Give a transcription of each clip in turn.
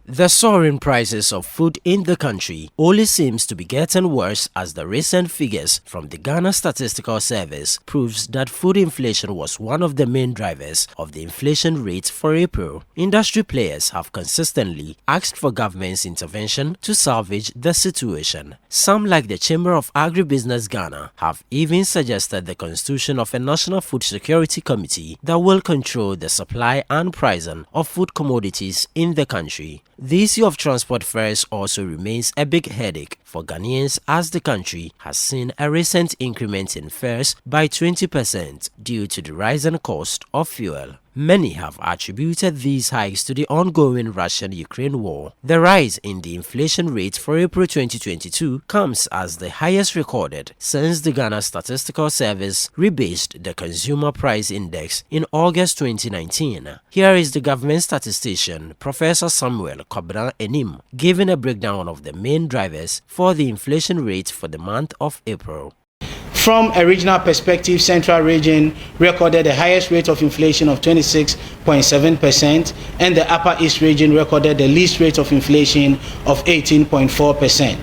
The soaring prices of food in the country only seems to be getting worse as the recent figures from the Ghana Statistical Service proves that food inflation was one of the main drivers of the inflation rate for April. Industry players have consistently asked for government's intervention to salvage the situation. Some, like the Chamber of Agribusiness Ghana, have even suggested the constitution of a National Food Security Committee that will control the supply and pricing of food commodities in the country. The issue of transport fares also remains a big headache for Ghanaians as the country has seen a recent increment in fares by 20% due to the rising cost of fuel. Many have attributed these hikes to the ongoing Russian-Ukraine war. The rise in the inflation rate for April 2022 comes as the highest recorded since the Ghana Statistical Service rebased the Consumer Price Index in August 2019. Here is the government statistician, Professor Samuel Kobran Enim, giving a breakdown of the main drivers for the inflation rate for the month of April. From a regional perspective, Central Region recorded the highest rate of inflation of 26.7%, and the Upper East Region recorded the least rate of inflation of 18.4%.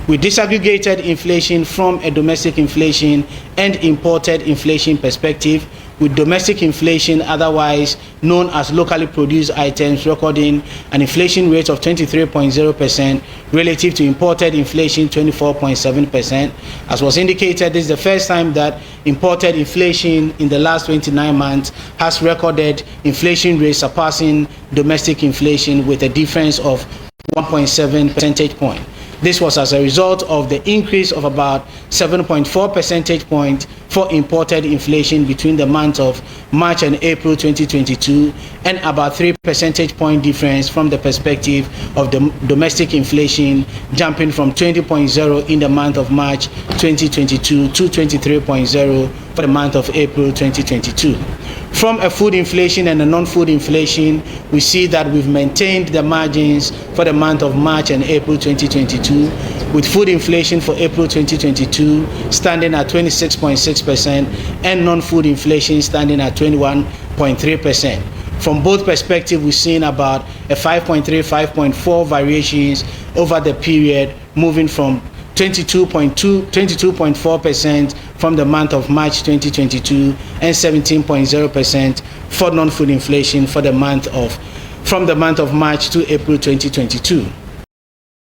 We disaggregated inflation from a domestic inflation and imported inflation perspective, with domestic inflation, otherwise known as locally produced items, recording an inflation rate of 23.0% relative to imported inflation 24.7%. As was indicated, this is the first time that imported inflation in the last 29 months has recorded inflation rates surpassing domestic inflation with a difference of 1.7 percentage point. This was as a result of the increase of about 7.4 percentage points for imported inflation between the months of March and April 2022, and about 3 percentage point difference from the perspective of the domestic inflation, jumping from 20.0 in the month of March 2022 to 23.0 for the month of April 2022. From a food inflation and a non-food inflation, we see that we've maintained the margins for the month of March and April 2022, with food inflation for April 2022 standing at 26.6% and non-food inflation standing at 21.3%. From both perspectives, we've seen about a 5.3, 5.4 variations over the period, moving from 22.4% from the month of March 2022 and 17.0% for non-food inflation for from the month of March to April 2022.